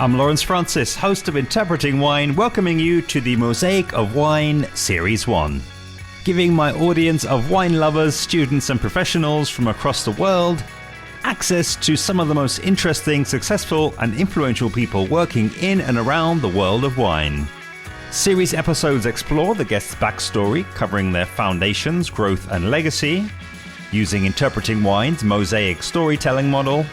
I'm Lawrence Francis, host of Interpreting Wine, welcoming you to the Mosaic of Wine Series 1. Giving my audience of wine lovers, students and professionals from across the world access to some of the most interesting, successful and influential people working in and around the world of wine. Series episodes explore the guest's backstory, covering their foundations, growth and legacy, using Interpreting Wine's Mosaic storytelling model.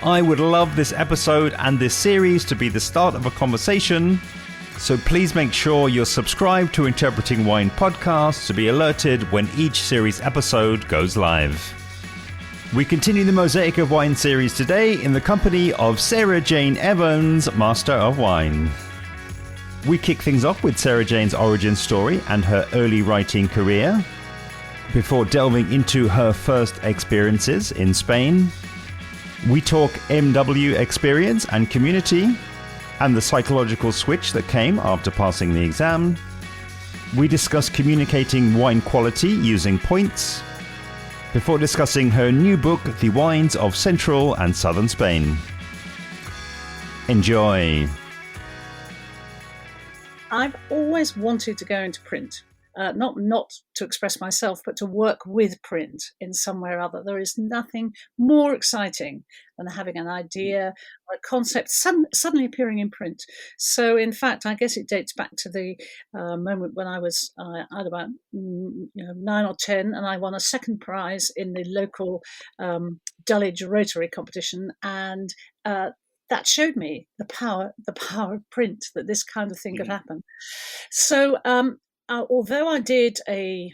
I would love this episode and this series to be the start of a conversation, so please make sure you're subscribed to Interpreting Wine podcast to be alerted when each series episode goes live. We continue the Mosaic of Wine series today in the company of Sarah Jane Evans, Master of Wine. We kick things off with Sarah Jane's origin story and her early writing career, before delving into her first experiences in Spain. We talk MW experience and community, and the psychological switch that came after passing the exam. We discuss communicating wine quality using points, before discussing her new book, The Wines of Central and Southern Spain. Enjoy. I've always wanted to go into print. Not to express myself, but to work with print in some way or other. There is nothing more exciting than having an idea or a concept suddenly appearing in print. So, in fact, I guess it dates back to the moment when I was at about 9 or 10, and I won a second prize in the local Dulwich Rotary competition, and that showed me the power of print, that this kind of thing could happen. So. Although I did a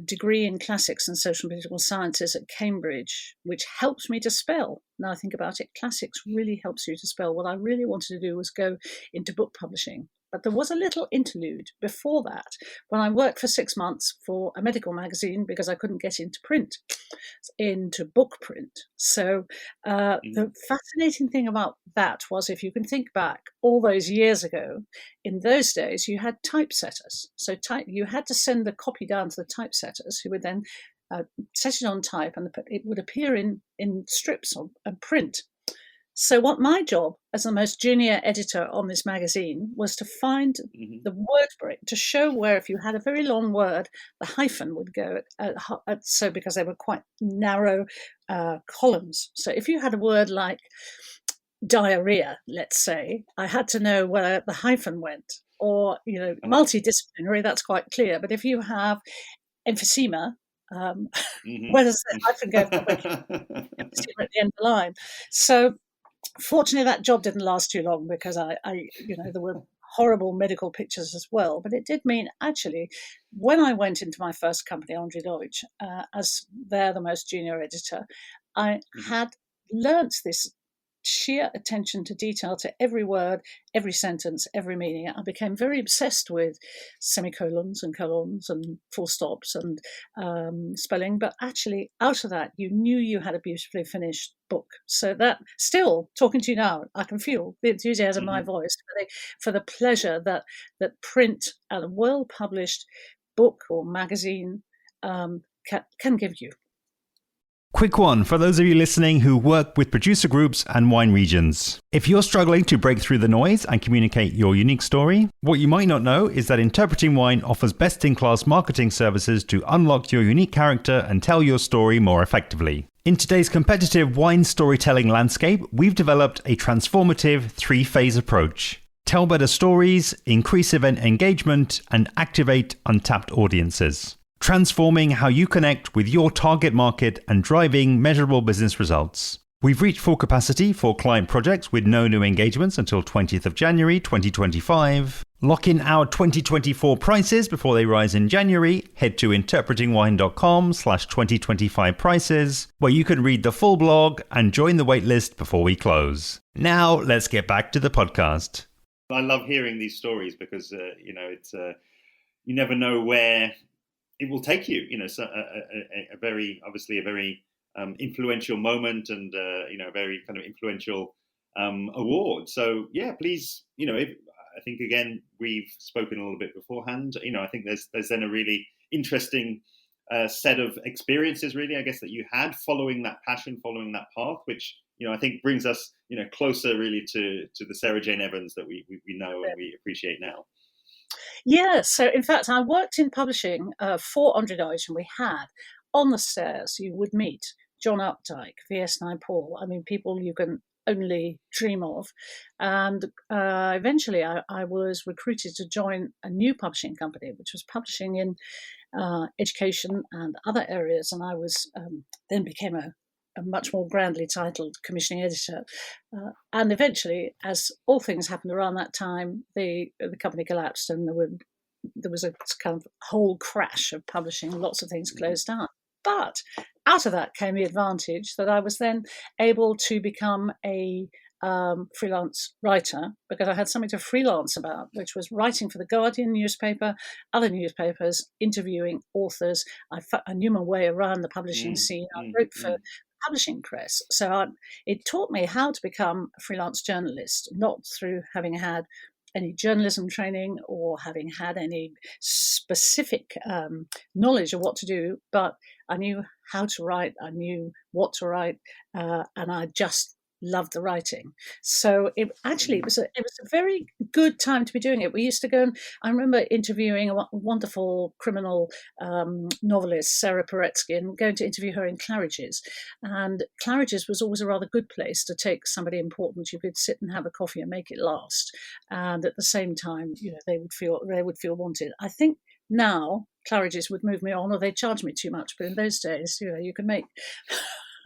degree in classics and social and political sciences at Cambridge, which helps me to spell. Now I think about it, classics really helps you to spell. What I really wanted to do was go into book publishing. But there was a little interlude before that when I worked for 6 months for a medical magazine because I couldn't get into book print. So the fascinating thing about that was, if you can think back all those years ago, in those days you had typesetters. So you had to send the copy down to the typesetters, who would then set it on type, and it would appear in strips and print. So what my job as the most junior editor on this magazine was to find the word break, to show where, if you had a very long word, the hyphen would go so because they were quite narrow columns. So if you had a word like diarrhea, let's say, I had to know where the hyphen went. Or, multidisciplinary, that's quite clear. But if you have emphysema, where does the hyphen go? Emphysema at the end of the line. So fortunately, that job didn't last too long because there were horrible medical pictures as well. But it did mean, actually, when I went into my first company, Andre Deutsch, as the most junior editor, I had learnt this sheer attention to detail, to every word, every sentence, every meaning. I became very obsessed with semicolons and colons and full stops and spelling. But actually, out of that, you knew you had a beautifully finished book. So that, still talking to you now, I can feel the enthusiasm in my voice for the pleasure that print and a well-published book or magazine can give you. Quick one for those of you listening who work with producer groups and wine regions. If you're struggling to break through the noise and communicate your unique story, what you might not know is that Interpreting Wine offers best-in-class marketing services to unlock your unique character and tell your story more effectively. In today's competitive wine storytelling landscape, we've developed a transformative 3-phase approach. Tell better stories, increase event engagement, and activate untapped audiences. Transforming how you connect with your target market and driving measurable business results. We've reached full capacity for client projects with no new engagements until 20th of January 2025. Lock in our 2024 prices before they rise in January. Head to interpretingwine.com/2025 prices, where you can read the full blog and join the waitlist before we close. Now, let's get back to the podcast. I love hearing these stories because, it's you never know where it will take you. So a very influential moment and a very kind of influential award. So yeah, please, I think again we've spoken a little bit beforehand. I think there's then a really interesting set of experiences, really, I guess, that you had following that passion, following that path, which I think brings us, closer really to the Sarah Jane Evans that we know and we appreciate now. Yeah, so in fact, I worked in publishing for Andre Deutsch, and we had on the stairs, you would meet John Updike, V.S. Naipaul. I mean, people you can only dream of. And eventually I was recruited to join a new publishing company, which was publishing in education and other areas. And I was then became a much more grandly titled commissioning editor. And eventually, as all things happened around that time, the company collapsed and there was a kind of whole crash of publishing. Lots of things closed down. But out of that came the advantage that I was then able to become a freelance writer, because I had something to freelance about, which was writing for the Guardian newspaper, other newspapers, interviewing authors. I knew my way around the publishing scene. I wrote for publishing press. So it taught me how to become a freelance journalist, not through having had any journalism training or having had any specific knowledge of what to do, but I knew how to write, I knew what to write, and I just loved the writing. So it was a very good time to be doing it. We used to go, and I remember interviewing a wonderful criminal novelist, Sarah Paretsky, and going to interview her in Claridge's. And Claridge's was always a rather good place to take somebody important. You could sit and have a coffee and make it last, and at the same time, they would feel wanted. I think now Claridge's would move me on, or they charge me too much. But in those days, you could make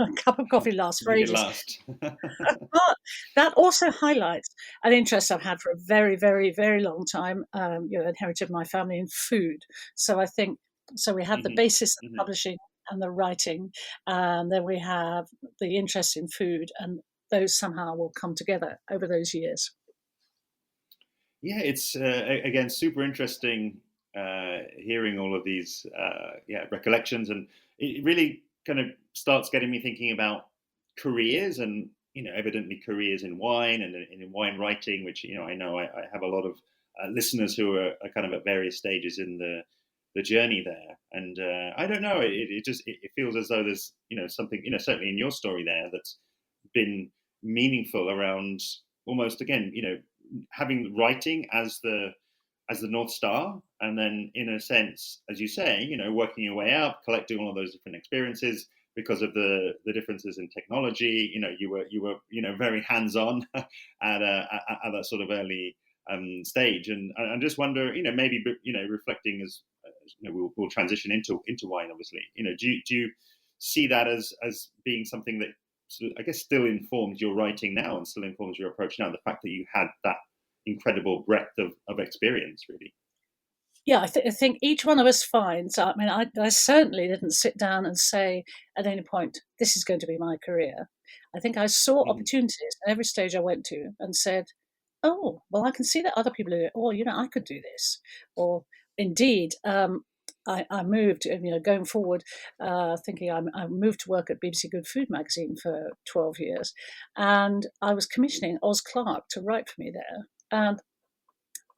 a cup of coffee last for ages. But that also highlights an interest I've had for a very, very, very long time. Inherited my family in food, so I think we have the basis of publishing and the writing, and then we have the interest in food, and those somehow will come together over those years. Yeah, it's again super interesting hearing all of these recollections, and it really kind of starts getting me thinking about careers, and evidently careers in wine and in wine writing, which I know I have a lot of listeners who are kind of at various stages in the journey there, and I don't know, it feels as though there's something certainly in your story there that's been meaningful around almost again having writing as the North Star, and then in a sense, as you say, working your way up, collecting all of those different experiences because of the differences in technology. You were very hands-on at that sort of early stage, and I just wonder, maybe reflecting as we'll transition into wine, obviously. Do you see that as being something that I guess still informs your writing now and still informs your approach now? The fact that you had that incredible breadth of experience, really. Yeah, I think each one of us finds. I mean, I certainly didn't sit down and say at any point, this is going to be my career. I think I saw opportunities at every stage I went to and said, oh, well, I can see that other people do it. Or, I could do this. Or indeed, I moved, going forward, thinking I moved to work at BBC Good Food magazine for 12 years. And I was commissioning Oz Clarke to write for me there. And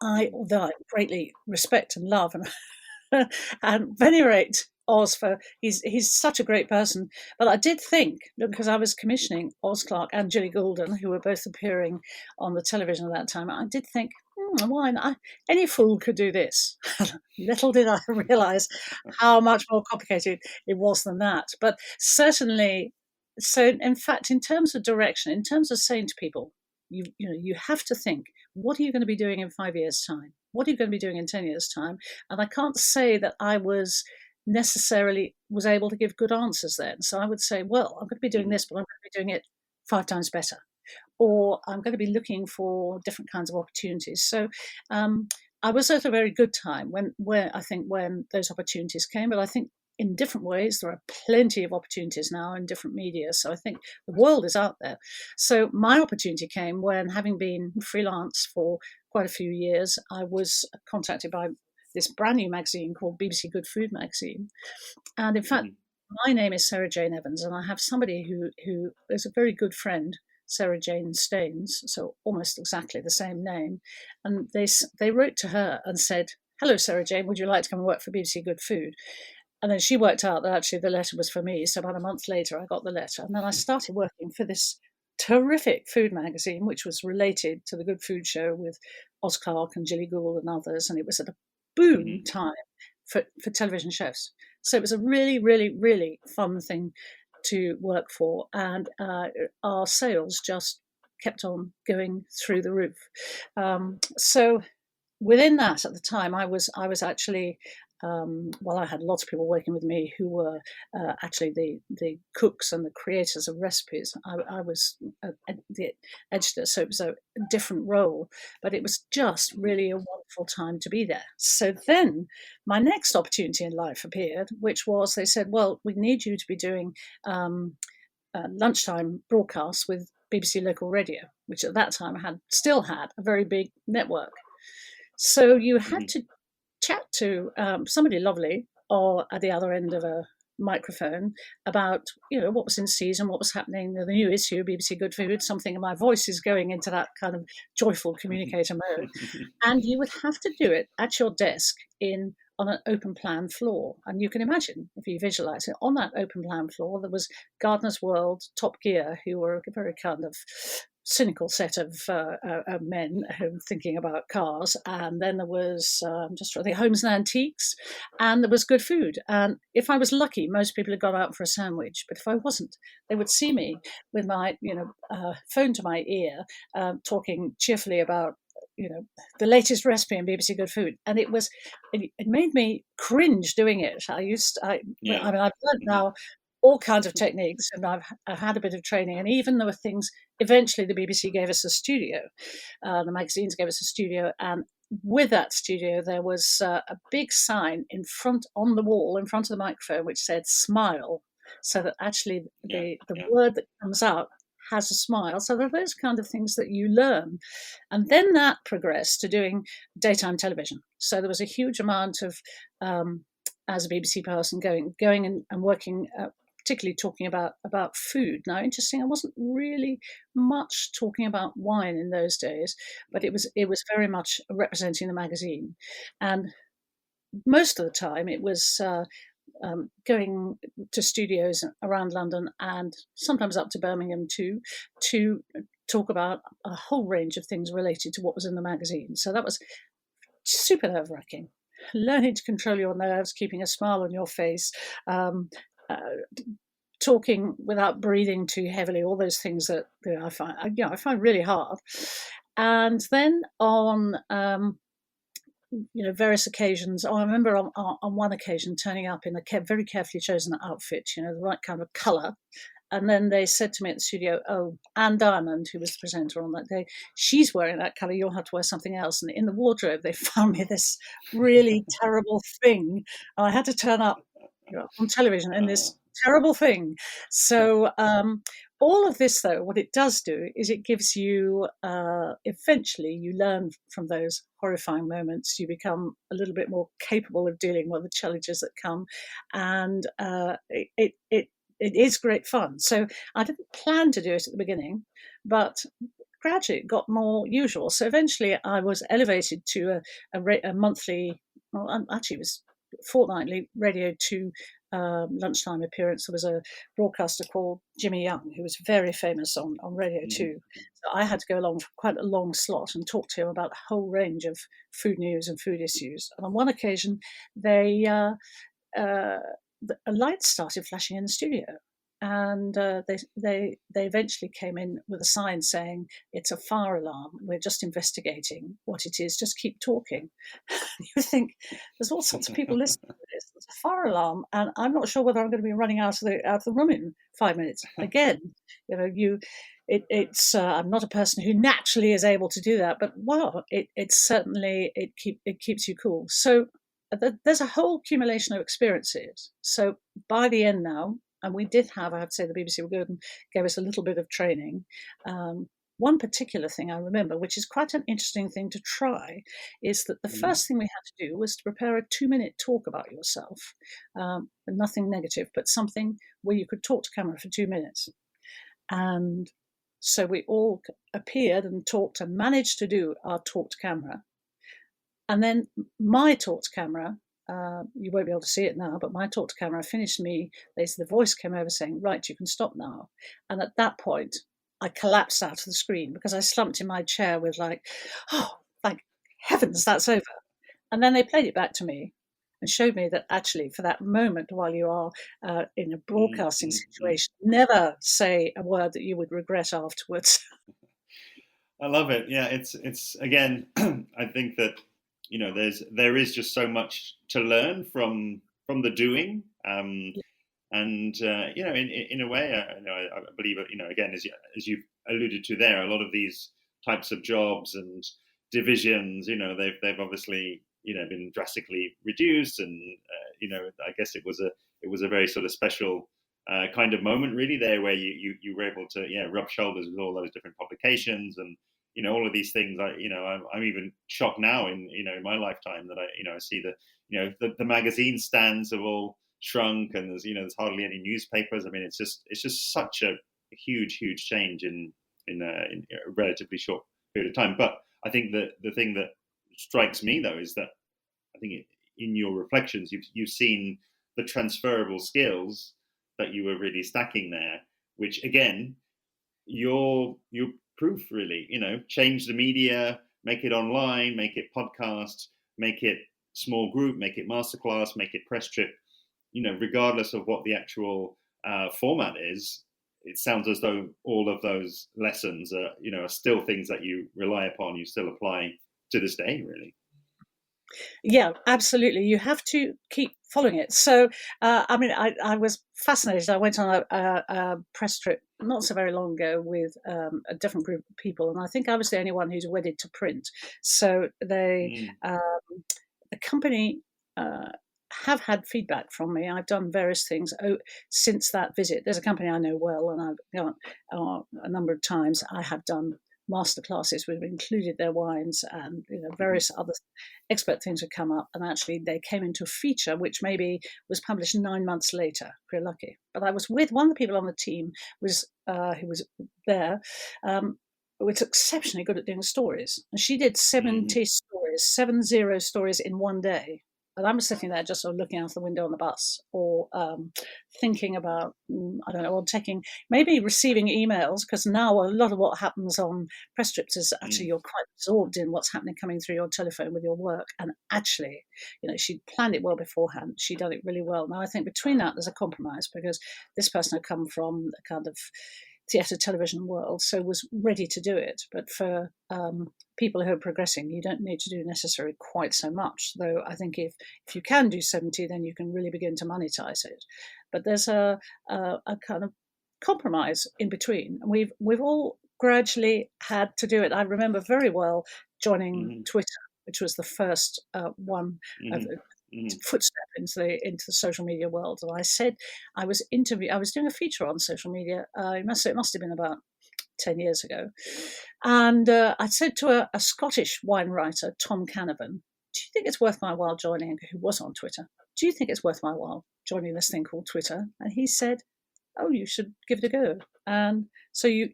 although I greatly respect and love and venerate Oz he's such a great person, but I did think, because I was commissioning Oz Clarke and Gilly Goulden, who were both appearing on the television at that time, I did think, why not? Any fool could do this. Little did I realise how much more complicated it was than that. But certainly, so in fact, in terms of direction, in terms of saying to people, you have to think, what are you going to be doing in 5 years' time? What are you going to be doing in 10 years' time? And I can't say that I was able to give good answers then. So I would say, well, I'm going to be doing this, but I'm going to be doing it 5 times better. Or I'm going to be looking for different kinds of opportunities. So I was at a very good time when those opportunities came. But I think in different ways, there are plenty of opportunities now in different media. So I think the world is out there. So my opportunity came when, having been freelance for quite a few years, I was contacted by this brand new magazine called BBC Good Food magazine. And in fact, my name is Sarah Jane Evans, and I have somebody who is a very good friend, Sarah Jane Staines, so almost exactly the same name. And they wrote to her and said, hello, Sarah Jane, would you like to come and work for BBC Good Food? And then she worked out that actually the letter was for me. So about a month later, I got the letter. And then I started working for this terrific food magazine, which was related to the Good Food Show with Oz Clarke and Gilly Gould and others. And it was at a boom time for television chefs. So it was a really, really, really fun thing to work for. And our sales just kept on going through the roof. So within that, at the time, I was actually, I had lots of people working with me who were actually the cooks and the creators of recipes. I was the editor, so it was a different role, but it was just really a wonderful time to be there. So then my next opportunity in life appeared, which was, they said, well, we need you to be doing lunchtime broadcasts with BBC Local Radio, which at that time still had a very big network. So you had to chat to somebody lovely or at the other end of a microphone about, what was in season, what was happening, the new issue, BBC Good Food, something, and my voice is going into that kind of joyful communicator mode. And you would have to do it at your desk on an open plan floor. And you can imagine, if you visualize it, on that open plan floor, there was Gardener's World, Top Gear, who were a very kind of cynical set of men thinking about cars, and then there was the Homes and Antiques, and there was Good Food. And if I was lucky, most people had gone out for a sandwich, but if I wasn't, they would see me with my phone to my ear, talking cheerfully about the latest recipe in BBC Good Food, and it made me cringe doing it. I've learned now all kinds of techniques, and I've had a bit of training, and even there were things. Eventually, the BBC gave us a studio, the magazines gave us a studio, and with that studio, there was a big sign on the wall in front of the microphone which said "Smile," so that actually the word that comes out has a smile. So there are those kind of things that you learn. And then that progressed to doing daytime television. So there was a huge amount of, as a BBC person, going and working, particularly talking about food. Now, interesting, I wasn't really much talking about wine in those days, but it was very much representing the magazine. And most of the time it was going to studios around London and sometimes up to Birmingham too, to talk about a whole range of things related to what was in the magazine. So that was super nerve-wracking. Learning to control your nerves, keeping a smile on your face, talking without breathing too heavily, all those things that I find really hard. And then on various occasions. I remember on one occasion turning up in a very carefully chosen outfit, the right kind of colour. And then they said to me at the studio, "Oh, Anne Diamond, who was the presenter on that day, she's wearing that colour. You'll have to wear something else." And in the wardrobe, they found me this really terrible thing. And I had to turn up on television in this terrible thing. So all of this, though, what it does do is it gives you, eventually, you learn from those horrifying moments. You become a little bit more capable of dealing with the challenges that come, and it is great fun. So I didn't plan to do it at the beginning, but gradually it got more usual. So eventually I was elevated to a monthly, well, actually it was fortnightly Radio 2 lunchtime appearance. There was a broadcaster called Jimmy Young, who was very famous on Radio 2. So I had to go along for quite a long slot and talk to him about a whole range of food news and food issues. And on one occasion, a light started flashing in the studio, and they eventually came in with a sign saying, "It's a fire alarm. We're just investigating what it is. Just keep talking." You think there's all sorts of people listening to this. There's a fire alarm, and I'm not sure whether I'm going to be running out of the room in 5 minutes. Again, I'm not a person who naturally is able to do that, but wow, it certainly keeps you cool. So there's a whole accumulation of experiences. So by the end now, and we did have, I have to say, the BBC were good and gave us a little bit of training. One particular thing I remember, which is quite an interesting thing to try, is that the first thing we had to do was to prepare a 2-minute talk about yourself. Nothing negative, but something where you could talk to camera for 2 minutes. And so we all appeared and talked and managed to do our talk to camera. And then my talk to camera, you won't be able to see it now, but my talk to camera finished me. The voice came over saying, "Right, you can stop now." And at that point, I collapsed out of the screen because I slumped in my chair with like, oh, thank heavens, that's over. And then they played it back to me and showed me that actually for that moment while you are in a broadcasting situation, never say a word that you would regret afterwards. I love it. Yeah, it's again. I think that there is just so much to learn from the doing, and in a way, I believe again as you alluded to there, a lot of these types of jobs and divisions, they've obviously been drastically reduced, and I guess it was a very sort of special kind of moment really there where you were able to rub shoulders with all those different publications and all of these things. I'm even shocked now in my lifetime that I see that the magazine stands have all shrunk, and there's hardly any newspapers. I mean, it's just such a huge change in a relatively short period of time. But I think that the thing that strikes me though is that I think in your reflections you've seen the transferable skills that you were really stacking there, which again your proof really, change the media, make it online, make it podcast, make it small group, make it masterclass, make it press trip, regardless of what the actual format is. It sounds as though all of those lessons are still things that you rely upon, you still apply to this day, really. Yeah, absolutely. You have to keep following it. So, I was fascinated. I went on a press trip not so very long ago with a different group of people, and I think I was the only one who's wedded to print. So the company have had feedback from me. I've done various things since that visit. There's a company I know well, and I've gone a number of times. I have done masterclasses. We've included their wines, and various other expert things have come up. And actually, they came into a feature which maybe was published 9 months later. If you're lucky. But I was with one of the people on the team who was there. Was exceptionally good at doing stories, and she did 70 stories, 70 stories in one day. And I'm sitting there just sort of looking out the window on the bus, or thinking about, I don't know, or maybe receiving emails, because now a lot of what happens on press trips is actually you're quite absorbed in what's happening coming through your telephone with your work. And actually, she'd planned it well beforehand. She'd done it really well. Now, I think between that, there's a compromise, because this person had come from a kind of theatre television world, so was ready to do it. But for people who are progressing, you don't need to do necessarily quite so much, though I think if you can do 70, then you can really begin to monetize it. But there's a kind of compromise in between, and we've all gradually had to do it. I remember very well joining Twitter, which was the first one of footstep into the social media world. And I said I was doing a feature on social media. It must have been about 10 years ago, and I said to a Scottish wine writer, Tom Canavan, "Do you think it's worth my while joining?" Who was on Twitter? "Do you think it's worth my while joining this thing called Twitter?" And he said, "Oh, you should give it a go." And so you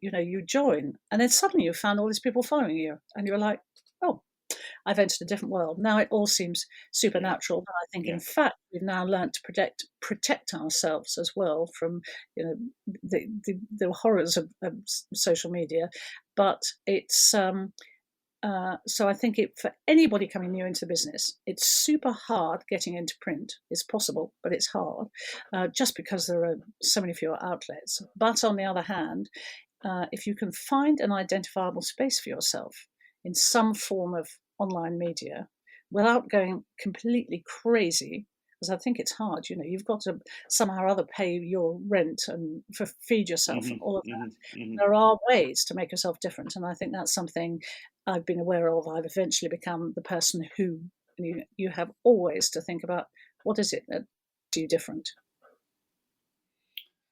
join, and then suddenly you found all these people following you, and you're like, "Oh, I've entered a different world." Now it all seems supernatural, but I think in fact we've now learned to protect ourselves as well from the horrors of social media. But it's so I think for anybody coming new into the business, it's super hard getting into print. It's possible, but it's hard, just because there are so many fewer outlets. But on the other hand, if you can find an identifiable space for yourself in some form of online media without going completely crazy, because I think it's hard. You've got to somehow or other pay your rent and feed yourself and all of that. There are ways to make yourself different, and I think that's something I've been aware of. I've eventually become the person who you have always to think about, what is it that makes you different.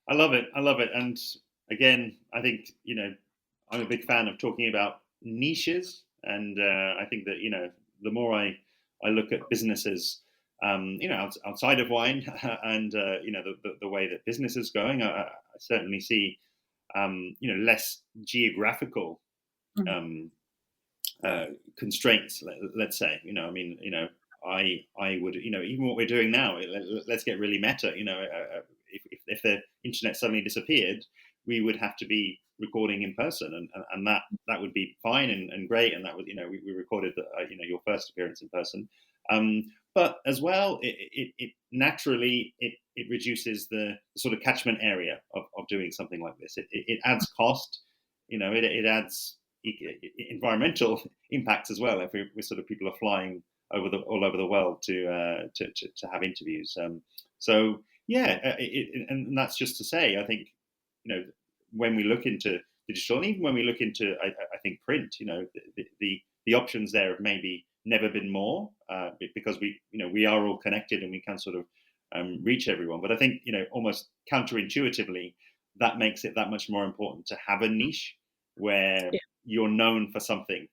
I love it. And again, I think I'm a big fan of talking about niches, and I think that the more I look at businesses, outside of wine, and the way that business is going, I certainly see less geographical constraints. Let's say, I would, even what we're doing now. Let's get really meta. If the internet suddenly disappeared, we would have to be recording in person, and that would be fine and great, and that would, we recorded your first appearance in person. But as well, it naturally it reduces the sort of catchment area of doing something like this. It adds cost, it adds environmental impacts as well. If we sort of people are flying all over the world to have interviews. So yeah, and that's just to say, I think, when we look into digital, and even when we look into, I think print, the options there have maybe never been more, because we are all connected and we can sort of reach everyone. But I think, almost counterintuitively, that makes it that much more important to have a niche where you're known for something.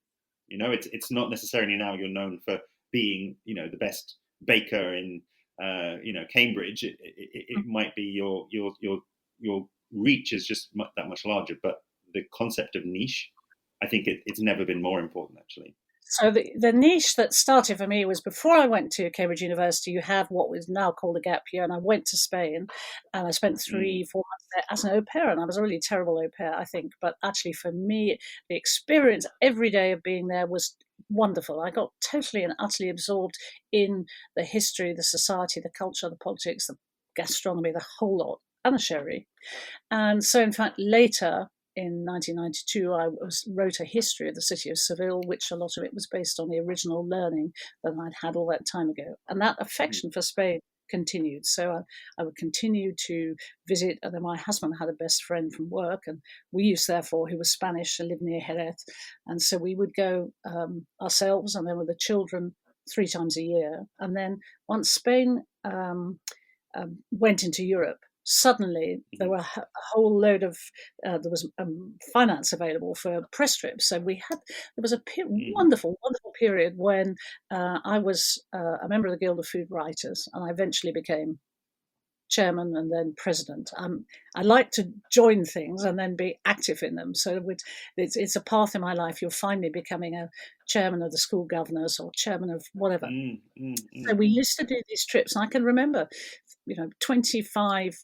It's not necessarily now you're known for being, the best baker in, Cambridge. It might be your reach is just that much larger. But the concept of niche, I think it's never been more important, actually. So the niche that started for me was before I went to Cambridge University. You have what was now called a gap year, and I went to Spain, and I spent 3-4 months there as an au pair, and I was a really terrible au pair, I think. But actually, for me, the experience every day of being there was wonderful. I got totally and utterly absorbed in the history, the society, the culture, the politics, the gastronomy, the whole lot, and the sherry. And so, in fact, later, in 1992, I wrote a history of the city of Seville, which a lot of it was based on the original learning that I'd had all that time ago. And that affection for Spain continued. So I would continue to visit. And then my husband had a best friend from work, and we used, therefore, who was Spanish, and lived near Jerez. And so we would go ourselves, and then with the children 3 times a year. And then once Spain went into Europe, suddenly there were a whole load of there was finance available for press trips. So there was a wonderful period when I was a member of the Guild of Food Writers, and I eventually became chairman and then president. I like to join things and then be active in them. So it's a path in my life. You'll find me becoming a chairman of the school governors or chairman of whatever. So we used to do these trips, and I can remember, 25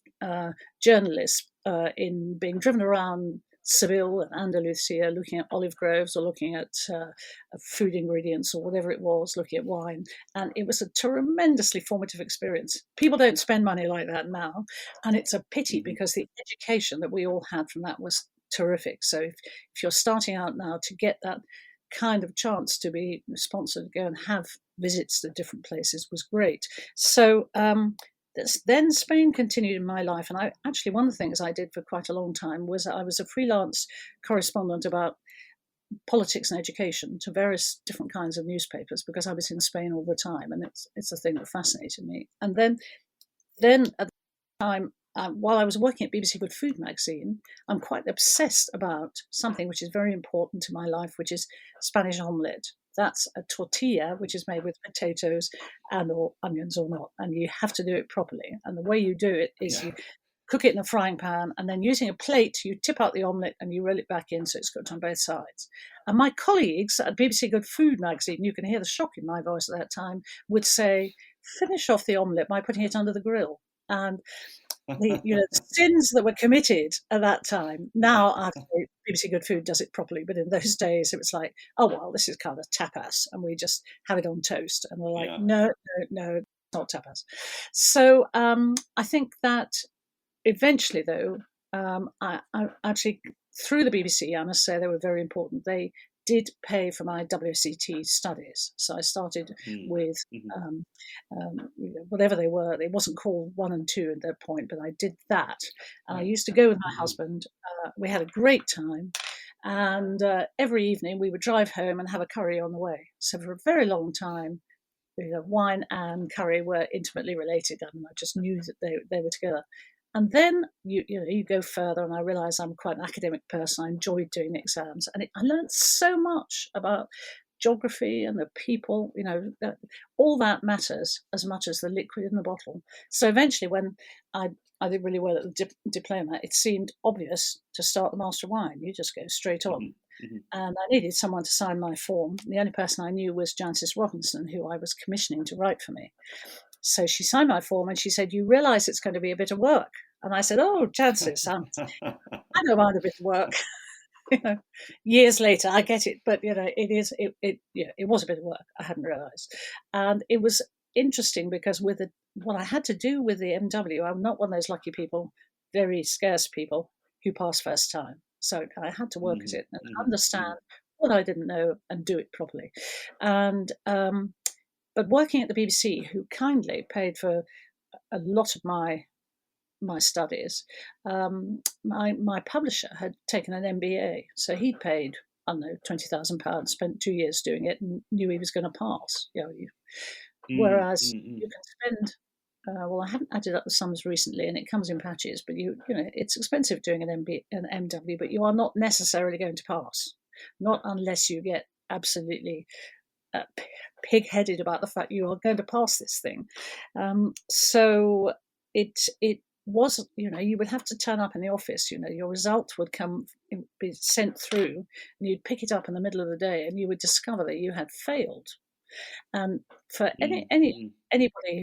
journalists in being driven around Seville and Andalusia, looking at olive groves or looking at food ingredients or whatever it was, looking at wine. And it was a tremendously formative experience. People don't spend money like that now. And it's a pity, because the education that we all had from that was terrific. So if you're starting out now, to get that kind of chance to be sponsored, to go and have visits to different places was great. So then Spain continued in my life. And one of the things I did for quite a long time was I was a freelance correspondent about politics and education to various different kinds of newspapers, because I was in Spain all the time, and it's a thing that fascinated me. And then at the time, while I was working at BBC Good Food magazine, I'm quite obsessed about something which is very important to my life, which is Spanish omelette. That's a tortilla which is made with potatoes or onions or not, and you have to do it properly. And the way you do it is you cook it in a frying pan, and then using a plate, you tip out the omelette and you roll it back in so it's cooked on both sides. And my colleagues at BBC Good Food magazine, you can hear the shock in my voice at that time, would say, finish off the omelette by putting it under the grill. And the sins that were committed at that time. Now, I think BBC Good Food does it properly, but in those days it was like, oh well, this is kind of tapas, and we just have it on toast. And we're like, no, it's not tapas. So I think that eventually, though, I actually, through the BBC, I must say they were very important. They did pay for my WCT studies. So I started with whatever they were. It wasn't called 1 and 2 at that point, but I did that. And I used to go with my husband. We had a great time. And every evening we would drive home and have a curry on the way. So for a very long time, wine and curry were intimately related. I mean, I just knew that they were together. And then you go further, and I realised I'm quite an academic person. I enjoyed doing the exams, and I learned so much about geography and the people. All that matters as much as the liquid in the bottle. So eventually, when I did really well at the diploma, it seemed obvious to start the Master of Wine. You just go straight on. And I needed someone to sign my form. The only person I knew was Jancis Robinson, who I was commissioning to write for me. So she signed my form, and she said, "You realise it's going to be a bit of work." And I said, oh, chances. I don't mind a bit of work. Years later, I get it, but it was a bit of work. I hadn't realised, and it was interesting because what I had to do with the MW, I'm not one of those lucky people, very scarce people who pass first time. So I had to work at it and understand what I didn't know and do it properly. And but working at the BBC, who kindly paid for a lot of my studies, my publisher had taken an MBA, so he paid, I don't know, £20,000, spent 2 years doing it, and knew he was going to pass. Whereas you can spend. I haven't added up the sums recently, and it comes in patches. But it's expensive doing an MW, but you are not necessarily going to pass, not unless you get absolutely pig-headed about the fact you are going to pass this thing. So it was, you would have to turn up in the office. Your result would be sent through, and you'd pick it up in the middle of the day, and you would discover that you had failed. And for anybody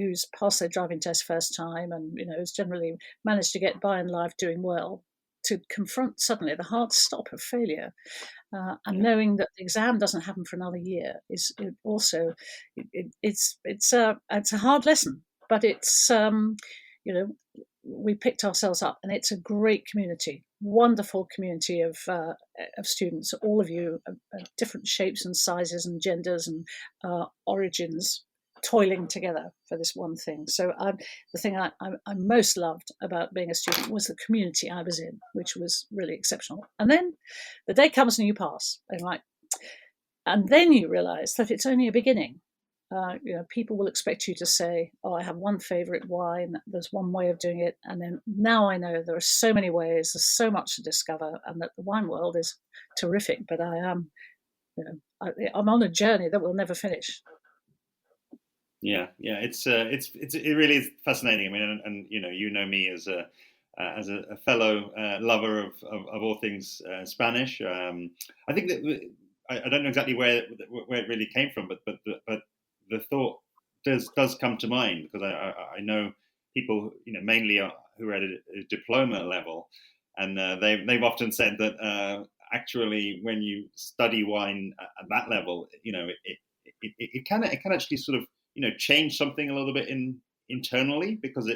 who's passed their driving test first time and has generally managed to get by in life doing well, to confront suddenly the hard stop of failure, and knowing that the exam doesn't happen for another year it's a hard lesson. But it's we picked ourselves up, and it's a great community, wonderful community of students, all of you, different shapes and sizes and genders and origins, toiling together for this one thing. So the thing I most loved about being a student was the community I was in, which was really exceptional. And then the day comes and you pass, and then you realise that it's only a beginning. People will expect you to say, oh, I have one favourite wine, there's one way of doing it, and then now I know there are so many ways, there's so much to discover, and that the wine world is terrific. But I am, I'm on a journey that will never finish. Yeah, it really is fascinating. I mean, and you know me as a fellow lover of all things Spanish. I think that I don't know exactly where it really came from, but the thought does come to mind, because I know people mainly who are at a diploma level, and they've often said that actually when you study wine at that level, it can actually sort of change something a little bit internally, because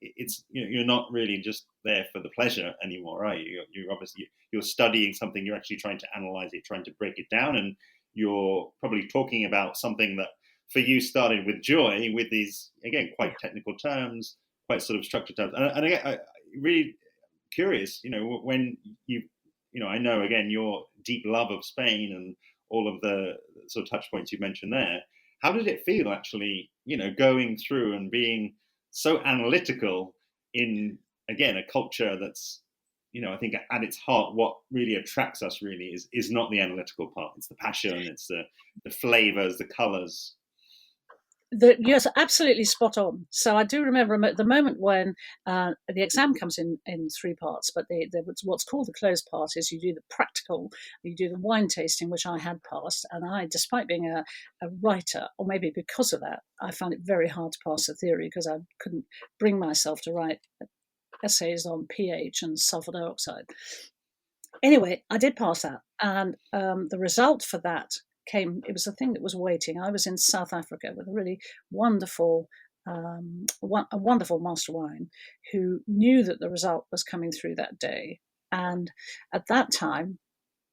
it's you're not really just there for the pleasure anymore, right? You're obviously you're studying something, you're actually trying to analyze it, trying to break it down, and you're probably talking about something that for you started with joy, with these again quite technical terms, quite sort of structured terms, and again, I really curious, when I know again your deep love of Spain and all of the sort of touch points you mentioned there. How did it feel actually, going through and being so analytical in, again, a culture that's, I think at its heart, what really attracts us really is not the analytical part. It's the passion, it's the flavors, the colors. Yes, absolutely spot on. So I do remember the moment when the exam comes in 3 parts, but what's called the closed part is you do the practical, you do the wine tasting, which I had passed, and I, despite being a writer, or maybe because of that, I found it very hard to pass the theory, because I couldn't bring myself to write essays on pH and sulfur dioxide. Anyway, I did pass that, and the result for that it was a thing that was waiting. I was in South Africa with a really wonderful, a wonderful master wine who knew that the result was coming through that day. And at that time,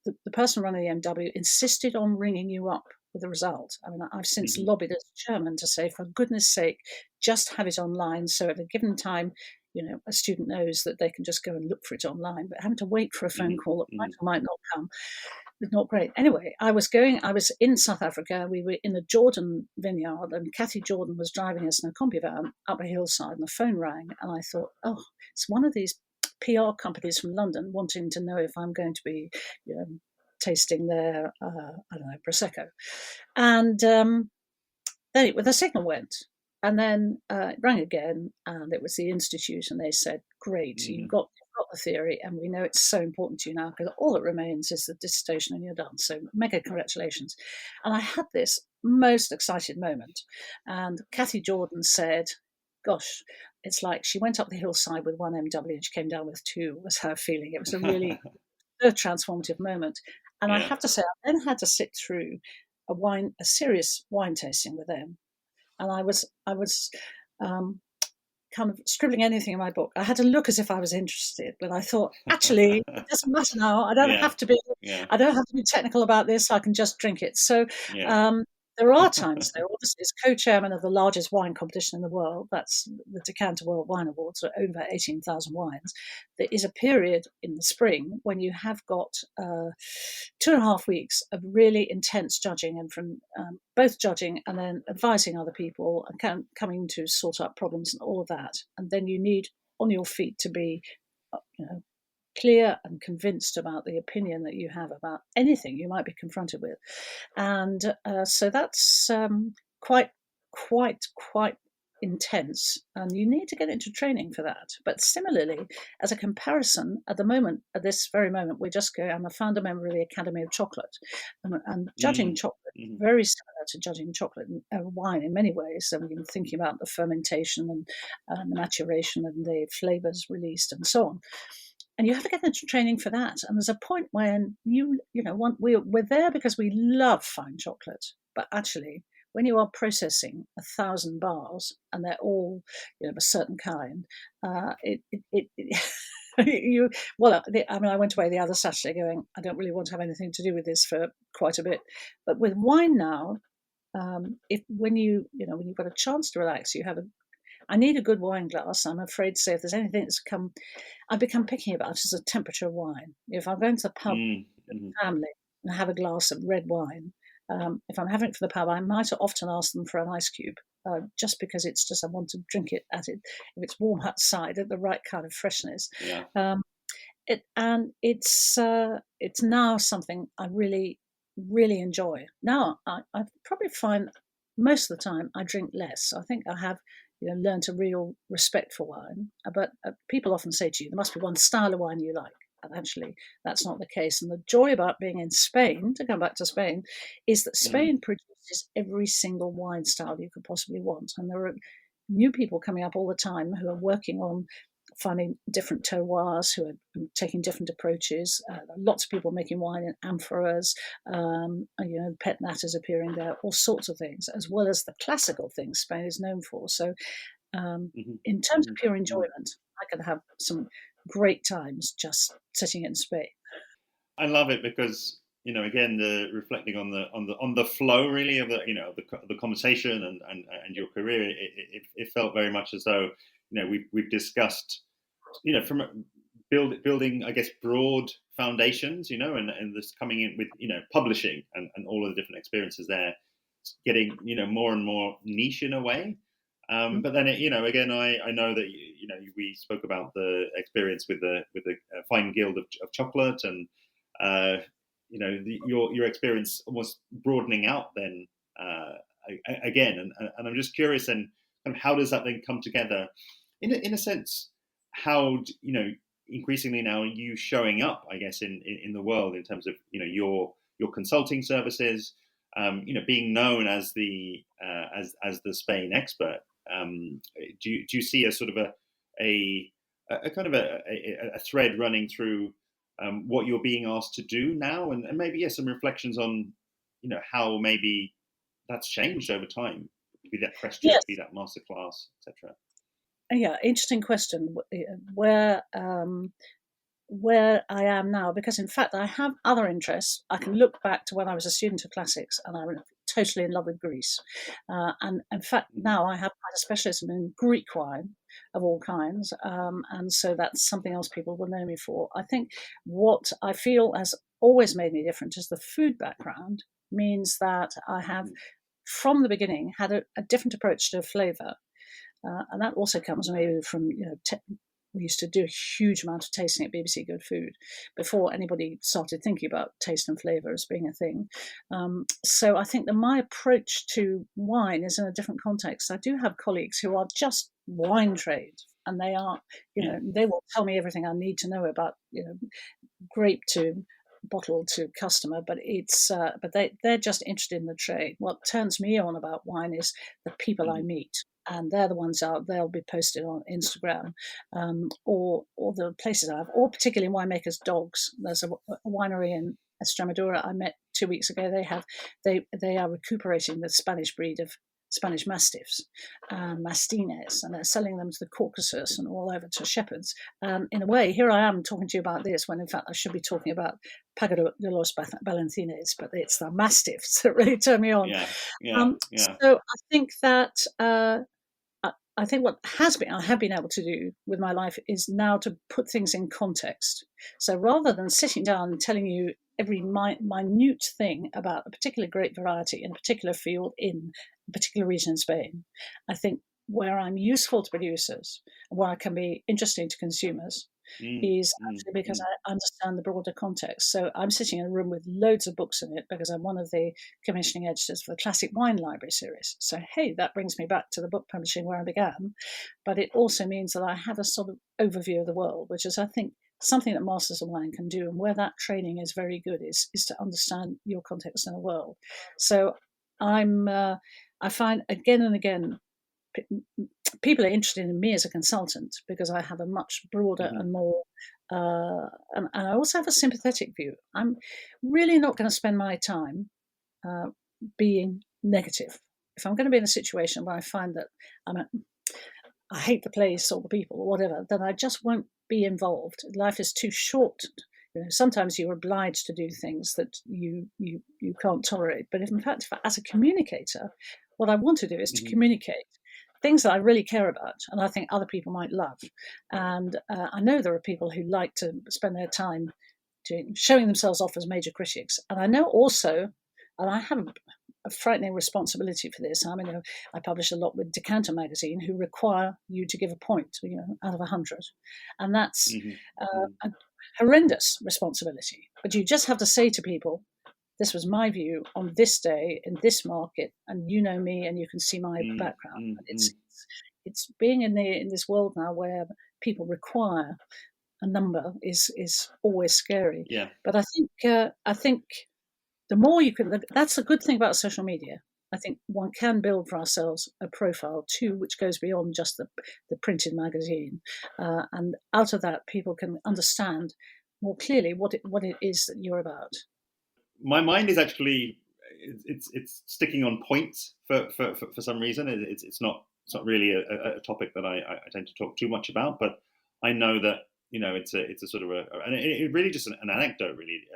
the person running the MW insisted on ringing you up with the result. I mean, I've since lobbied as chairman to say, for goodness sake, just have it online. So at a given time, a student knows that they can just go and look for it online, but having to wait for a phone call that might or might not come. Not great. Anyway, I was in South Africa. We were in a Jordan vineyard, and Kathy Jordan was driving us in a combi van up a hillside, and the phone rang, and I thought, oh, it's one of these PR companies from London wanting to know if I'm going to be tasting their, Prosecco. And then the signal went. And then it rang again, and it was the Institute, and they said, great, you've got the theory, and we know it's so important to you now, because all that remains is the dissertation and you're done. So mega congratulations. And I had this most excited moment, and Kathy Jordan said, gosh, it's like she went up the hillside with 1 MW and she came down with 2, was her feeling. It was a really transformative moment. And I Yeah. have to say, I then had to sit through a serious wine tasting with them. And I was kind of scribbling anything in my book. I had to look as if I was interested, but I thought, actually, it doesn't matter now. I don't Yeah. have to be. Yeah. I don't have to be technical about this. I can just drink it. So Yeah. there are times, though. Obviously, as co-chairman of the largest wine competition in the world, that's the Decanter World Wine Awards, so over 18,000 wines. There is a period in the spring when you have got 2.5 weeks of really intense judging, and from both judging and then advising other people and coming to sort out problems and all of that. And then you need on your feet to be, you know, clear and convinced about the opinion that you have about anything you might be confronted with. And so that's quite, quite intense. And you need to get into training for that. But similarly, as a comparison, at the moment, at this very moment, I'm a founder member of the Academy of Chocolate. And judging chocolate, very similar to judging chocolate and wine in many ways. So we've been thinking about the fermentation and the maturation and the flavors released and so on. And you have to get into training for that. And there's a point when we're there because we love fine chocolate, but actually, when you are processing 1,000 bars and they're all, of a certain kind, I went away the other Saturday going, I don't really want to have anything to do with this for quite a bit. But with wine now, when you've got a chance to relax, I need a good wine glass. I'm afraid to say if there's anything that's I've become picky about is the temperature of wine. If I'm going to the pub with the family and have a glass of red wine, if I'm having it for the pub, I might often ask them for an ice cube, just because it's just I want to drink it if it's warm outside at the right kind of freshness. Yeah. It's now something I really, really enjoy. Now I probably find most of the time I drink less. I think I have learned a real respect for wine. But people often say to you, there must be one style of wine you like. And actually, that's not the case. And the joy about being in Spain, to come back to Spain, is that Spain produces every single wine style you could possibly want. And there are new people coming up all the time who are working on finding different terroirs, who are taking different approaches. Lots of people making wine in amphoras, pet natters appearing there, all sorts of things, as well as the classical things Spain is known for. So in terms of pure enjoyment, I could have some great times just sitting in Spain. I love it because again, the reflecting on the flow really of the conversation and your career, it felt very much as though we've discussed from building, I guess, broad foundations, and this coming in with publishing and all of the different experiences there, getting more and more niche in a way. But then again, I know that we spoke about the experience with the Fine Guild of Chocolate, and your experience almost broadening out then again, and I'm just curious, and kind of how does that then come together in a sense? How increasingly now you showing up, I guess, in the world in terms of your consulting services, being known as the Spain expert. Do you see a sort of a kind of a thread running through what you're being asked to do now, and maybe some reflections on how maybe that's changed over time, be that press trip, Yes. be that masterclass, etc. Yeah, interesting question. Where I am now, because in fact I have other interests. I can look back to when I was a student of classics and I was totally in love with Greece. And in fact, now I have quite a specialism in Greek wine of all kinds. And so that's something else people will know me for. I think what I feel has always made me different is the food background means that I have, from the beginning, had a different approach to flavour. And that also comes maybe from, we used to do a huge amount of tasting at BBC Good Food before anybody started thinking about taste and flavour as being a thing. So I think that my approach to wine is in a different context. I do have colleagues who are just wine trade, and they are, they will tell me everything I need to know about, grape to bottle to customer, but they're just interested in the trade. What turns me on about wine is the people I meet. and they're the ones they'll be posted on Instagram, or the places or particularly winemakers' dogs. There's a winery in Extremadura I met 2 weeks ago. They are recuperating the Spanish breed of Spanish Mastiffs, Mastines, and they're selling them to the Caucasus and all over to shepherds. In a way, here I am talking to you about this when in fact I should be talking about Pago de los Balancines, but it's the Mastiffs that really turn me on. So I think that I think what I have been able to do with my life is now to put things in context. So rather than sitting down and telling you every minute thing about a particular grape variety in a particular field in a particular region in Spain, I think where I'm useful to producers and where I can be interesting to consumers is actually because I understand the broader context. So I'm sitting in a room with loads of books in it because I'm one of the commissioning editors for the Classic Wine Library series. So, hey, that brings me back to the book publishing where I began. But it also means that I have a sort of overview of the world, which is, I think, something that Masters of Wine can do. And where that training is very good is to understand your context in the world. So I find again and again, people are interested in me as a consultant because I have a much broader and more, and I also have a sympathetic view. I'm really not going to spend my time being negative. If I'm going to be in a situation where I find that I hate the place or the people or whatever, then I just won't be involved. Life is too short. Sometimes you're obliged to do things that you can't tolerate. But in fact, as a communicator, what I want to do is to communicate things that I really care about and I think other people might love. And I know there are people who like to spend their time showing themselves off as major critics. And I know also, and I have a frightening responsibility for this. I mean, I publish a lot with Decanter magazine, who require you to give a point, out of 100, and that's a horrendous responsibility. But you just have to say to people, "This was my view on this day in this market, and you know me, and you can see my background." It's being in this world now where people require a number is always scary. Yeah. But I think the more you can, that's a good thing about social media. I think one can build for ourselves a profile too, which goes beyond just the printed magazine, and out of that, people can understand more clearly what it is that you're about. My mind is actually it's sticking on points for some reason. It's not really a topic that I tend to talk too much about, but I know that it's a sort of and it really just an anecdote really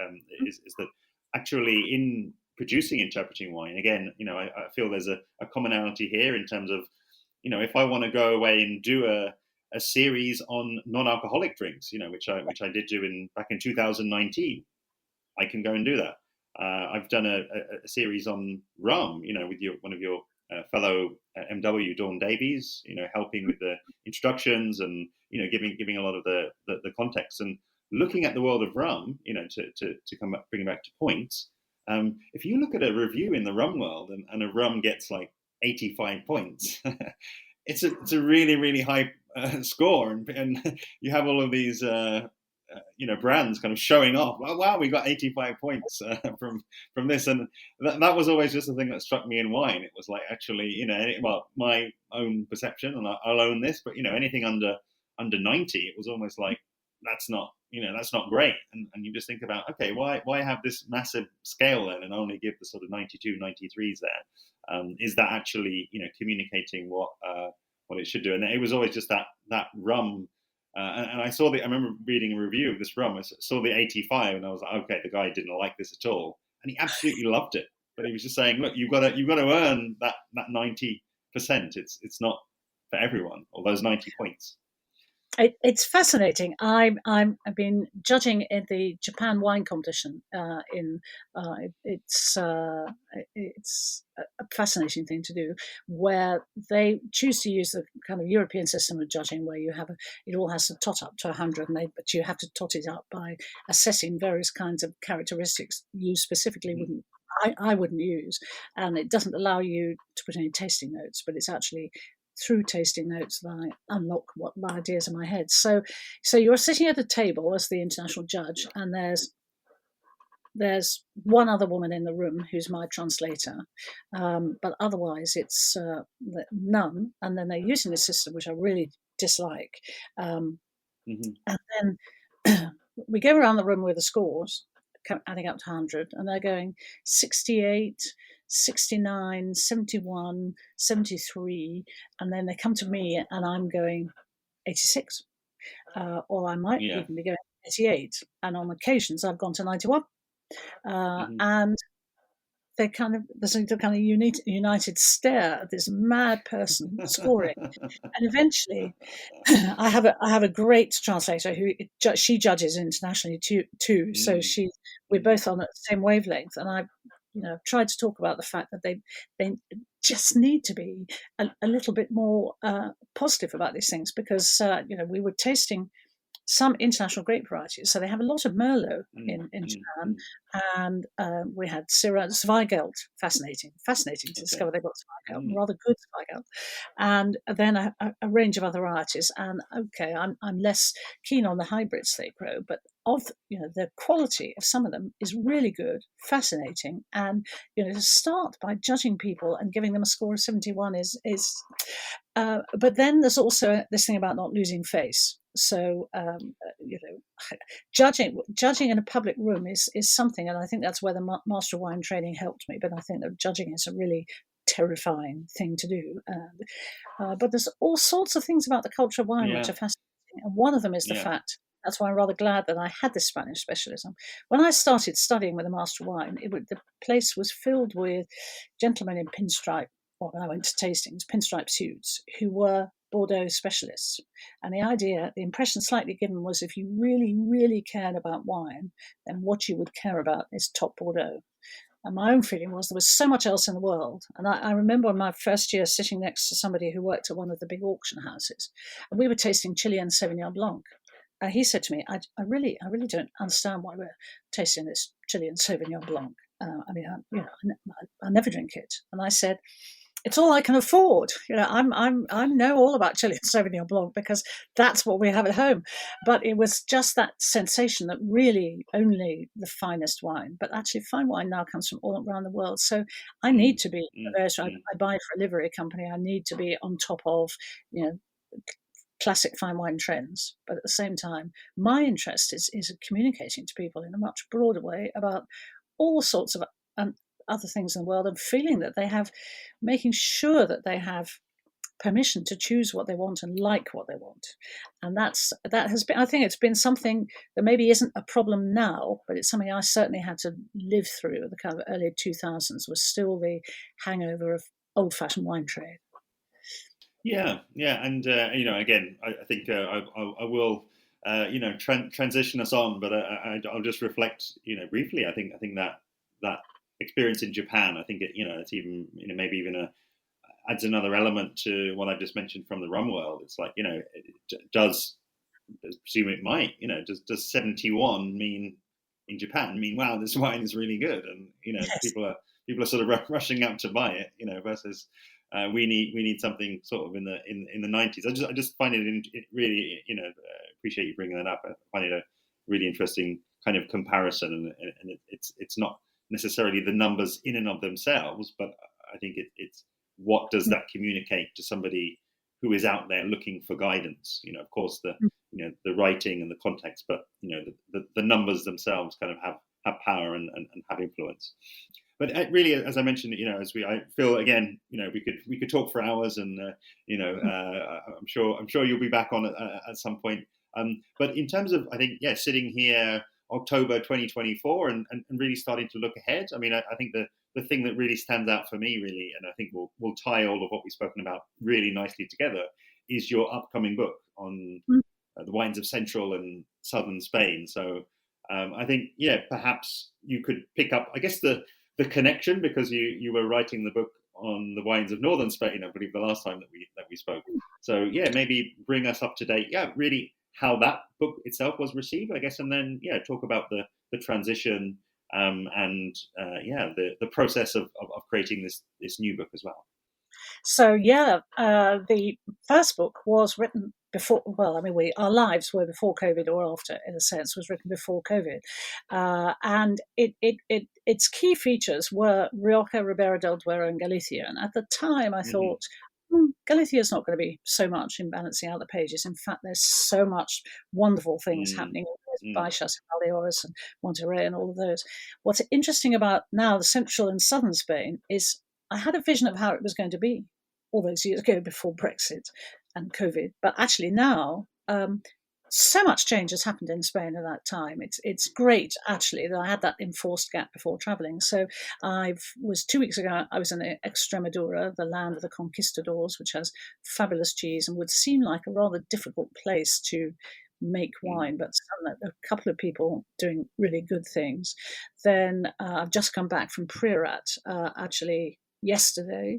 is that actually in producing interpreting wine again, I feel there's a commonality here in terms of if I want to go away and do a series on non-alcoholic drinks, which I did do back in 2019, I can go and do that. I've done a series on rum, with one of your fellow MW, Dawn Davies, helping with the introductions and giving a lot of the context and looking at the world of rum, to bring it back to points. If you look at a review in the rum world and a rum gets like 85 points, it's a really, really high score, and you have all of these brands kind of showing off. Oh, wow, we got 85 points from this, and that was always just the thing that struck me in wine. It was like actually, my own perception, and I'll own this, but anything under 90, it was almost like that's not great. And you just think about, okay, why have this massive scale then and only give the sort of 92, 93s there? Is that actually communicating what it should do? And it was always just that rum. And I remember reading a review of this rum. I saw the 85, and I was like, okay, the guy didn't like this at all, and he absolutely loved it. But he was just saying, look, you've got to earn that 90%. It's not for everyone, or those 90 points. It's fascinating. I've been judging in the Japan wine competition. It's a fascinating thing to do, where they choose to use the kind of European system of judging, where it all has to tot up to 100, but you have to tot it up by assessing various kinds of characteristics you specifically I wouldn't use, and it doesn't allow you to put any tasting notes, but it's actually through tasting notes that I unlock what my ideas in my head. So you're sitting at a table as the international judge, and there's there's one other woman in the room who's my translator, but otherwise it's none. And then they're using the system, which I really dislike. Mm-hmm. And then we go around the room with the scores, adding up to 100, and they're going 68, 69, 71, 73, and then they come to me and I'm going 86. Or I might even be going 88. And on occasions I've gone to 91. And they there's a kind of united stare at this mad person scoring. And eventually I have a great translator who she judges internationally too. So we're both on the same wavelength. And I've tried to talk about the fact that they just need to be a little bit more positive about these things, because we were tasting some international grape varieties. So they have a lot of Merlot in Japan. And we had Syrah Zweigelt, fascinating to discover they've got Zweigelt, rather good Zweigelt. And then a range of other varieties. And I'm less keen on the hybrids they grow, but the quality of some of them is really good, fascinating. And to start by judging people and giving them a score of 71 is but then there's also this thing about not losing face. So judging in a public room is something, and I think that's where the Master of Wine training helped me. But I think that judging is a really terrifying thing to do. But there's all sorts of things about the culture of wine which are fascinating, and one of them is the fact. That's why I'm rather glad that I had this Spanish specialism. When I started studying with the Master of Wine, the place was filled with gentlemen in pinstripe. Well, when I went to tastings, pinstripe suits, who were Bordeaux specialists. And the impression slightly given was, if you really, really cared about wine, then what you would care about is top Bordeaux. And my own feeling was there was so much else in the world. And I remember in my first year sitting next to somebody who worked at one of the big auction houses, and we were tasting Chilean Sauvignon Blanc. And he said to me, I really don't understand why we're tasting this Chilean Sauvignon Blanc. I never drink it. And I said, it's all I can afford. I know all about Chilean Sauvignon Blanc because that's what we have at home. But it was just that sensation that really only the finest wine. But actually, fine wine now comes from all around the world. So I need to be. I buy for a livery company. I need to be on top of, classic fine wine trends. But at the same time, my interest is communicating to people in a much broader way about all sorts of other things in the world, and feeling that making sure that they have permission to choose what they want and like what they want. And that has been, I think it's been something that maybe isn't a problem now, but it's something I certainly had to live through. The kind of early 2000s was still the hangover of old-fashioned wine trade. Yeah, and again, I think I will, transition us on, but I'll just reflect, briefly. I think that experience in Japan, I think it's even, maybe even adds another element to what I've just mentioned from the rum world. It's like, presume it might, does 71 mean in Japan mean, wow, this wine is really good, and yes. people are sort of rushing out to buy it, versus we need something sort of in the 90s. I just find it really, appreciate you bringing that up. I find it a really interesting kind of comparison, and it's not necessarily the numbers in and of themselves, but I think it's what does that communicate to somebody who is out there looking for guidance. Of course, the writing and the context, but the numbers themselves kind of have power and have influence. But really, as I mentioned, I feel again, we could talk for hours, and I'm sure you'll be back on at some point. But in terms of, I think, sitting here October 2024 and really starting to look ahead. I mean, I think the thing that really stands out for me, really, and I think will tie all of what we've spoken about really nicely together, is your upcoming book on the wines of central and southern Spain. So I think, perhaps you could pick up, I guess, the connection, because you were writing the book on the wines of northern Spain, I believe, the last time that we spoke. So maybe bring us up to date. Really, how that book itself was received, I guess, and then talk about the transition and the process of creating this new book as well. So the first book was written before. Well, I mean, our lives were before COVID or after, in a sense, was written before COVID, and its key features were Rioja, Ribera del Duero, and Galicia. And at the time, I Mm-hmm. thought, Galicia is not going to be so much in balancing out the pages. In fact, there's so much wonderful things happening. Mm-hmm. Baixas, Baleares, and Monterrey, and all of those. What's interesting about now the central and southern Spain is I had a vision of how it was going to be all those years ago before Brexit and COVID. But actually now, so much change has happened in Spain at that time. It's great actually that I had that enforced gap before traveling. So I was 2 weeks ago. I was in Extremadura, the land of the conquistadors, which has fabulous cheese and would seem like a rather difficult place to make wine, but a couple of people doing really good things. Then I've just come back from Priorat, actually yesterday,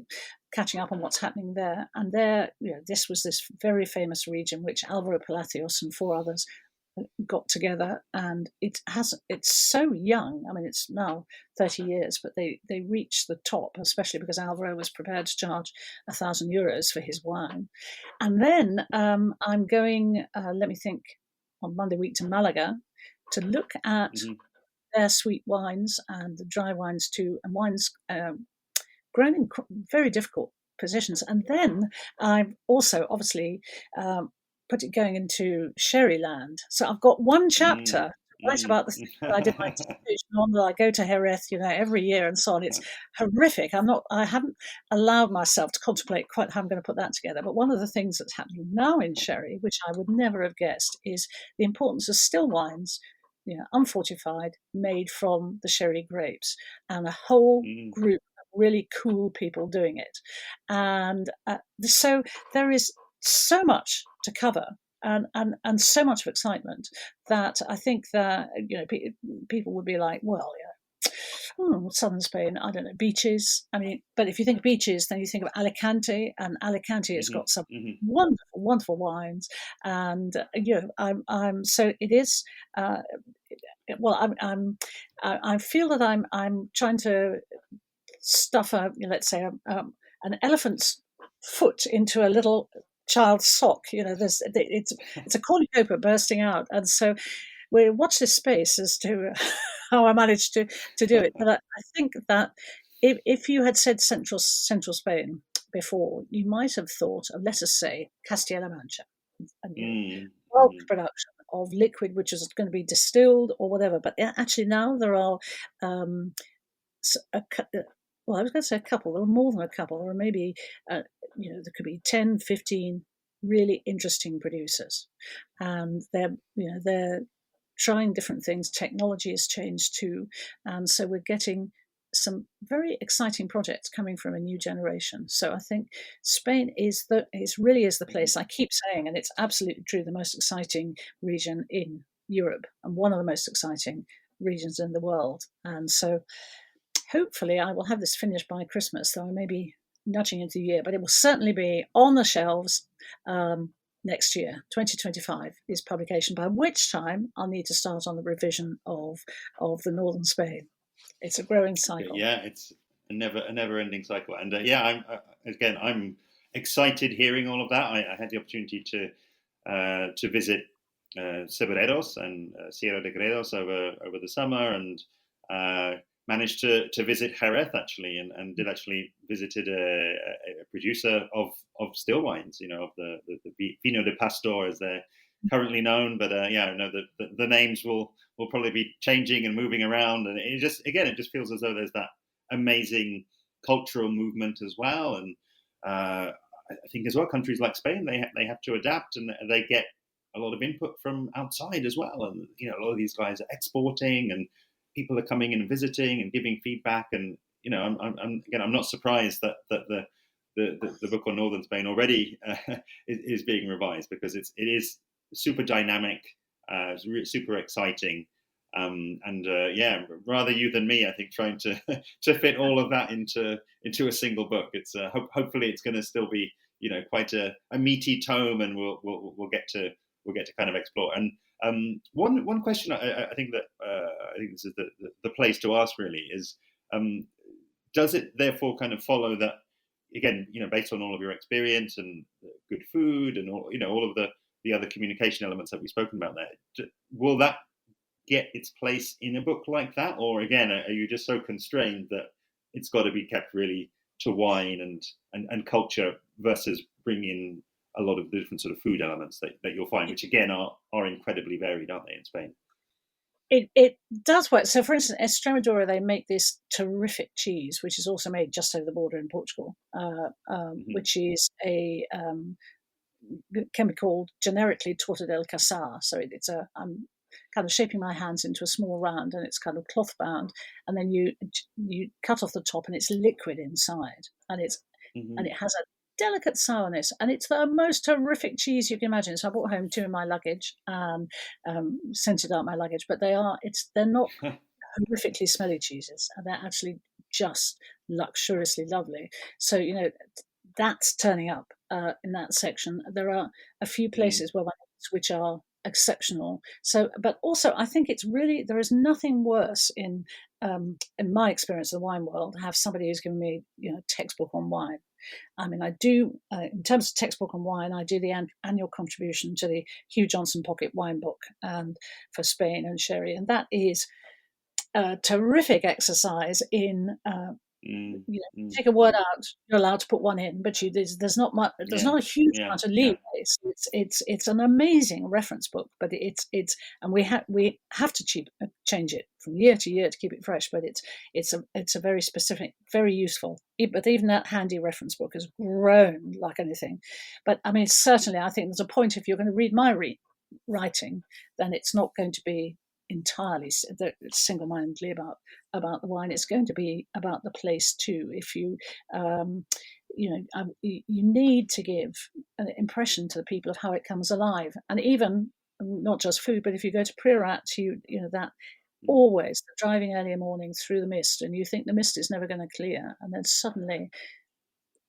catching up on what's happening there. And there, this was this very famous region which Alvaro Palacios and 4 others got together, and it's so young. I mean, it's now 30 years, but they reached the top, especially because Alvaro was prepared to charge €1,000 for his wine. And then I'm going, let me think, on Monday week to Malaga to look at their sweet wines and the dry wines too, and wines grown in very difficult positions. And then I'm also obviously put it going into sherry land. So I've got one chapter to write about the things that I did my dissertation on, that I go to Jerez, every year and so on. It's horrific. I haven't allowed myself to contemplate quite how I'm going to put that together. But one of the things that's happening now in sherry, which I would never have guessed, is the importance of still wines, unfortified, made from the sherry grapes, and a whole group really cool people doing it. And so there is so much to cover, and so much of excitement, that I think that people would be like, well, southern Spain, I don't know, beaches. I mean, but if you think beaches, then you think of Alicante, and Alicante has got some wonderful, wonderful wines. And I'm so it is. Well, I feel that I'm trying to stuff let's say an elephant's foot into a little child's sock. It's a cornucopia bursting out, and so we watch this space as to how I managed to do it. But I think that if you had said central Spain before, you might have thought of, let us say, Castilla-La Mancha, and bulk production of liquid which is going to be distilled or whatever. But actually now there are I was going to say a couple. There are more than a couple. Or maybe, there could be 10, 15 really interesting producers, and they're trying different things. Technology has changed too, and so we're getting some very exciting projects coming from a new generation. So I think Spain really is the place. I keep saying, and it's absolutely true, the most exciting region in Europe and one of the most exciting regions in the world. And so hopefully I will have this finished by Christmas, though I may be nudging into the year, but it will certainly be on the shelves next year. 2025 is publication, by which time I'll need to start on the revision of the Northern Spain. It's a growing cycle. Yeah, it's a never-ending cycle. And I'm excited hearing all of that. I had the opportunity to visit Cebreros and Sierra de Gredos over the summer, and managed to visit Jerez actually, and did actually visited a producer of still wines, of the Vino de Pastor as they're currently known. But the names will probably be changing and moving around, and it just feels as though there's that amazing cultural movement as well. And I think as well, countries like Spain, they have to adapt, and they get a lot of input from outside as well. And a lot of these guys are exporting, and people are coming in and visiting and giving feedback. And I'm not surprised that the book on Northern Spain already is being revised, because it is super dynamic, super exciting, and rather you than me, I think, trying to fit all of that into a single book. It's hopefully it's going to still be quite a meaty tome, and we'll get to kind of explore. And one question I think that I think this is the place to ask really is, does it therefore kind of follow that, again, based on all of your experience and good food and all of the other communication elements that we've spoken about there. Will that get its place in a book like that, or again, are you just so constrained that it's got to be kept really to wine and culture versus bringing a lot of the different sort of food elements that you'll find, which again are incredibly varied, aren't they, in Spain? It does work. So, for instance, Extremadura, they make this terrific cheese, which is also made just over the border in Portugal, which is can be called generically torta del casar. So I'm kind of shaping my hands into a small round, and it's kind of cloth bound, and then you cut off the top, and it's liquid inside, and it has a delicate sourness, and it's the most horrific cheese you can imagine. So I brought home 2 in my luggage and sent it out my luggage, but they're not horrifically smelly cheeses, and they're actually just luxuriously lovely. So that's turning up in that section. There are a few places which are exceptional. So, but also I think it's really, there is nothing worse in my experience of the wine world to have somebody who's given me textbook on wine. I mean, I do, in terms of textbook on wine, I do the annual contribution to the Hugh Johnson Pocket Wine Book and for Spain and Sherry, and that is a terrific exercise in take a word out, you're allowed to put one in, but there's not much, there's not a huge amount of leeway. It's an amazing reference book, but and we have to change it from year to year to keep it fresh. But it's a very specific, very useful. But even that handy reference book has grown like anything. But I mean, certainly, I think there's a point, if you're going to read my writing, then it's not going to be entirely single-mindedly about the wine. It's going to be about the place too. If you you need to give an impression to the people of how it comes alive, and even not just food, but if you go to Priorat, that always driving early morning through the mist, and you think the mist is never going to clear, and then suddenly,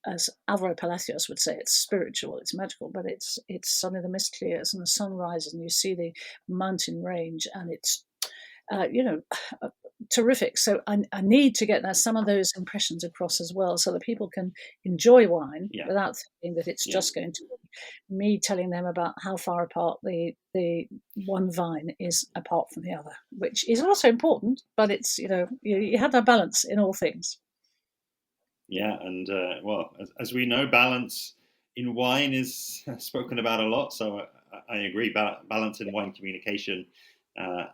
as Alvaro Palacios would say, it's spiritual, it's magical, but it's suddenly the mist clears and the sun rises and you see the mountain range, and it's terrific. So I need to get some of those impressions across as well, so that people can enjoy wine without thinking that it's just going to be me telling them about how far apart the one vine is apart from the other, which is also important, but it's you have that balance in all things. Yeah, and as we know, balance in wine is spoken about a lot. So I agree, balance in wine communication,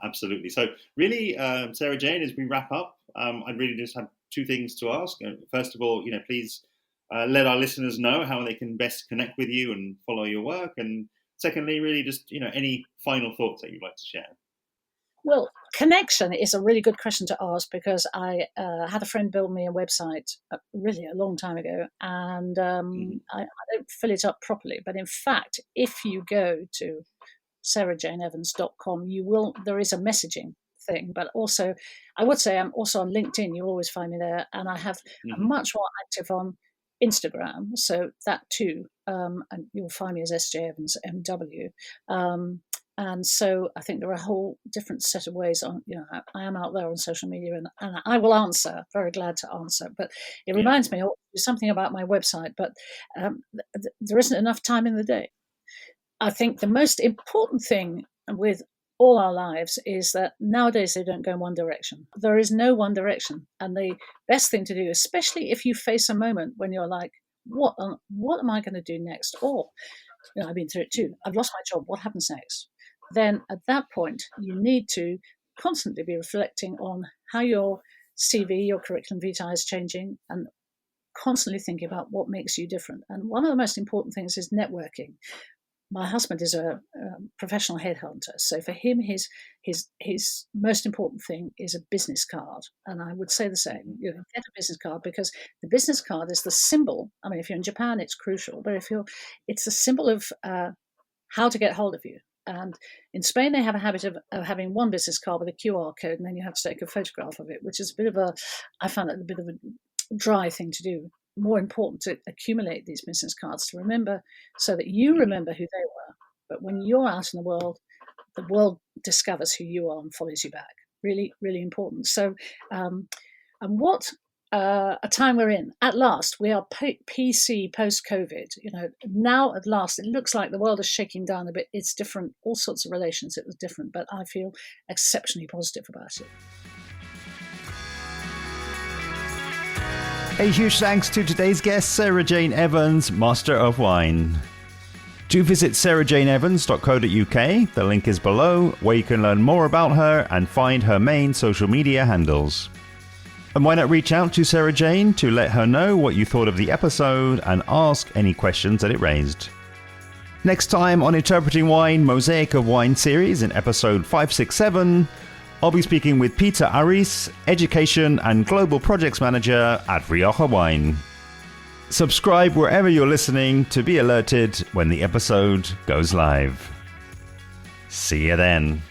absolutely. So really, Sarah Jane, as we wrap up, I really just have 2 things to ask. First of all, please let our listeners know how they can best connect with you and follow your work. And secondly, really just any final thoughts that you'd like to share. Well, connection is a really good question to ask, because I had a friend build me a website really a long time ago, and I don't fill it up properly. But in fact, if you go to sarahjaneevans.com, there is a messaging thing. But also, I would say I'm also on LinkedIn. You'll always find me there, and I have I'm much more active on Instagram, so that too, and you'll find me as SJ Evans MW. And so I think there are a whole different set of ways I am out there on social media, and I will answer, very glad to answer. But it reminds me, I'll do something about my website, but there isn't enough time in the day. I think the most important thing with all our lives is that nowadays they don't go in one direction. There is no one direction. And the best thing to do, especially if you face a moment when you're like, what am I going to do next? Or, I've been through it too. I've lost my job. What happens next? Then at that point, you need to constantly be reflecting on how your CV, your curriculum vitae is changing, and constantly thinking about what makes you different. And one of the most important things is networking. My husband is a professional headhunter, so for him, his most important thing is a business card. And I would say the same. Get a business card, because the business card is the symbol. I mean, if you're in Japan, it's crucial, but it's the symbol of how to get hold of you. And in Spain, they have a habit of having one business card with a QR code, and then you have to take a photograph of it, which is I found it a bit of a dry thing to do. More important to accumulate these business cards to remember, so that you remember who they were. But when you're out in the world discovers who you are and follows you back. Really, really important. So, and what a time we're in. At last, we are PC post-COVID. Now at last, it looks like the world is shaking down a bit. It's different. All sorts of relations, it was different, but I feel exceptionally positive about it. A huge thanks to today's guest, Sarah Jane Evans, Master of Wine. Do visit sarahjaneevans.co.uk. The link is below, where you can learn more about her and find her main social media handles. And why not reach out to Sarah Jane to let her know what you thought of the episode and ask any questions that it raised. Next time on Interpreting Wine, Mosaic of Wine series in episode 567, I'll be speaking with Peter Aris, Education and Global Projects Manager at Rioja Wine. Subscribe wherever you're listening to be alerted when the episode goes live. See you then.